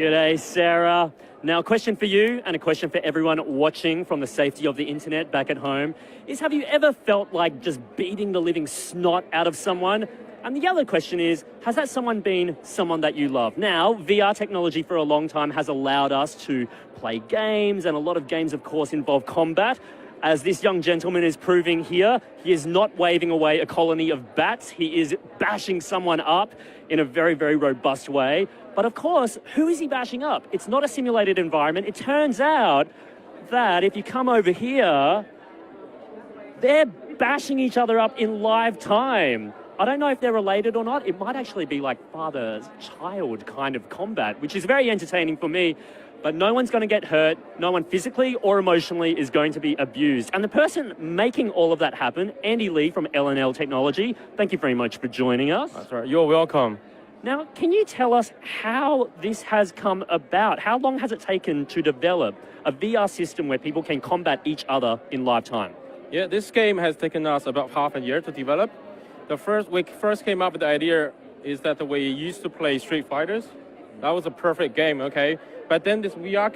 G'day, Sarah. Now, a question for you and a question for everyone watching from the safety of the internet back at home is, have you ever felt like just beating the living snot out of someone? And the other question is, has that someone been someone that you love? Now, VR technology for a long time has allowed us to play games, and a lot of games, of course, involve combat. As this young gentleman is proving here, he is not waving away a colony of bats. He is bashing someone up in a very, very robust way. But of course, who is he bashing up? It's not a simulated environment. It turns out that if you come over here, they're bashing each other up in live time. I don't know if they're related or not. It might actually be like father-child kind of combat, which is very entertaining for me. But no one's going to get hurt. No one physically or emotionally is going to be abused. And the person making all of that happen, Andy Lee from L&L Technology, thank you very much for joining us. That's right. You're welcome. Now, can you tell us how this has come about? How long has it taken to develop a VR system where people can combat each other in live time? Yeah, this game has taken us about half a year to develop. We first came up with the idea is that we used to play Street Fighters. That was a perfect game, okay? But then this VR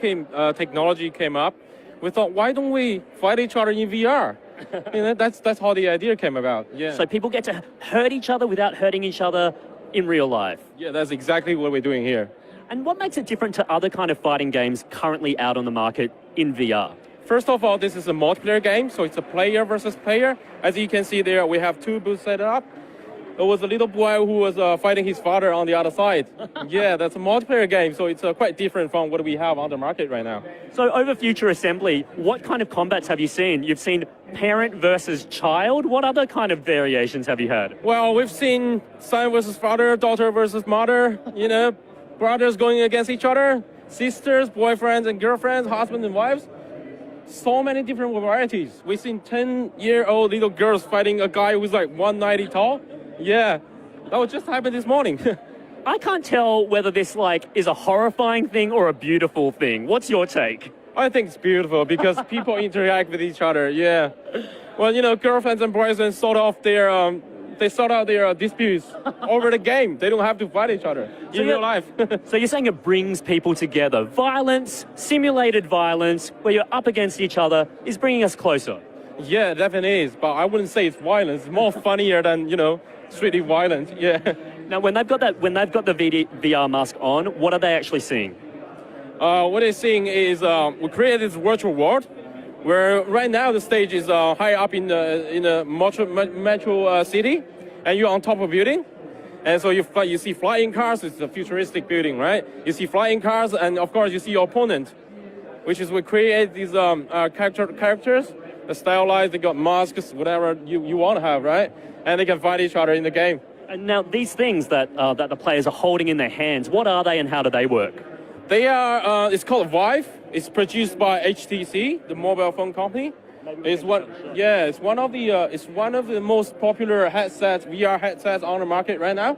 technology came up. We thought, why don't we fight each other in VR? That's how the idea came about. Yeah. So people get to hurt each other without hurting each other in real life. Yeah, that's exactly what we're doing here. And what makes it different to other kind of fighting games currently out on the market in VR? First of all, this is a multiplayer game, so it's a player versus player. As you can see there, we have two booths set up. There was a little boy who was fighting his father on the other side. Yeah, that's a multiplayer game, so it's quite different from what we have on the market right now. So over Future Assembly, what kind of combats have you seen? You've seen parent versus child. What other kind of variations have you had? Well, we've seen son versus father, daughter versus mother, brothers going against each other, sisters, boyfriends and girlfriends, husbands and wives. So many different varieties. We've seen 10-year-old little girls fighting a guy who's like 190 tall. Yeah, that was just happened this morning. I can't tell whether this is a horrifying thing or a beautiful thing. What's your take? I think it's beautiful because people interact with each other. Yeah. Well, girlfriends and boyfriends sort out their disputes over the game. They don't have to fight each other in real life. So you're saying it brings people together. Violence, simulated violence, where you're up against each other, is bringing us closer. Yeah, definitely is. But I wouldn't say it's violence. It's more funnier than, strictly violent. Yeah. Now, when they've got the VR mask on, what are they actually seeing? What they're seeing is we created this virtual world where right now the stage is high up in a metro city, and you're on top of a building. And so you see flying cars. It's a futuristic building, right? You see flying cars, and of course you see your opponent, which is we create these characters, stylized. They got masks, whatever you want to have, right? And they can fight each other in the game. And now these things that the players are holding in their hands, what are they and how do they work? They are. It's called Vive. It's produced by HTC, the mobile phone company. It's one of the most popular VR headsets on the market right now.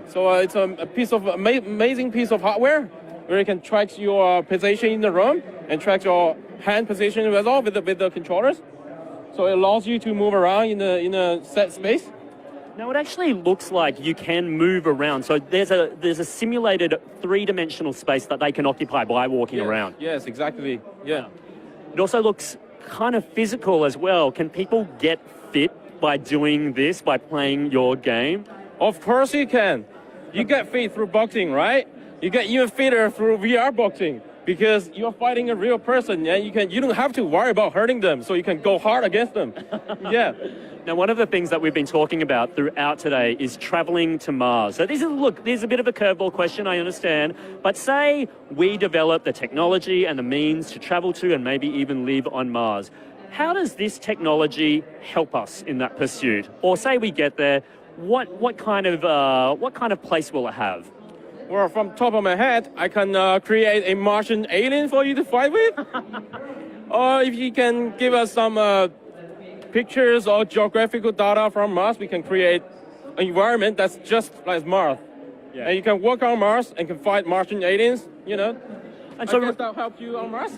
So it's a piece of amazing piece of hardware where you can track your position in the room and track your hand position as well with the controllers. So it allows you to move around in a set space. Now it actually looks like you can move around. So there's a simulated three-dimensional space that they can occupy by walking around. Yes, exactly. Yeah. It also looks kind of physical as well. Can people get fit by doing this, by playing your game? Of course you can. You get fit through boxing, right? You get even fitter through VR boxing. Because you're fighting a real person, and you don't have to worry about hurting them, so you can go hard against them. Yeah. Now, one of the things that we've been talking about throughout today is traveling to Mars. So this is a bit of a curveball question, I understand, but say we develop the technology and the means to travel to and maybe even live on Mars. How does this technology help us in that pursuit? Or say we get there, what kind of place will it have? Well, from top of my head, I can create a Martian alien for you to fight with. Or if you can give us some pictures or geographical data from Mars, we can create an environment that's just like Mars. Yeah. And you can work on Mars and can fight Martian aliens, And so I guess that helped you on Mars.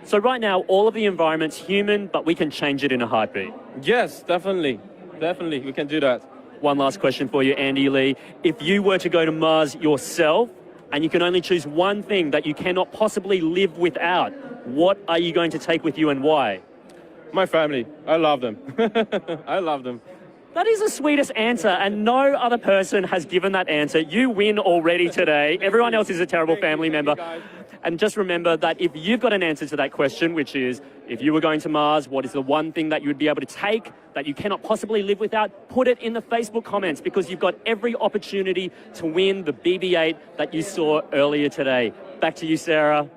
So right now, all of the environment's human, but we can change it in a heartbeat. Yes, definitely. Definitely, we can do that. One last question for you, Andy Lee. If you were to go to Mars yourself, and you can only choose one thing that you cannot possibly live without, what are you going to take with you and why? My family. I love them. I love them. That is the sweetest answer, and no other person has given that answer. You win already today. Everyone else is a terrible family member. And just remember that if you've got an answer to that question, which is, if you were going to Mars, what is the one thing that you would be able to take that you cannot possibly live without? Put it in the Facebook comments, because you've got every opportunity to win the BB-8 that you saw earlier today. Back to you, Sarah.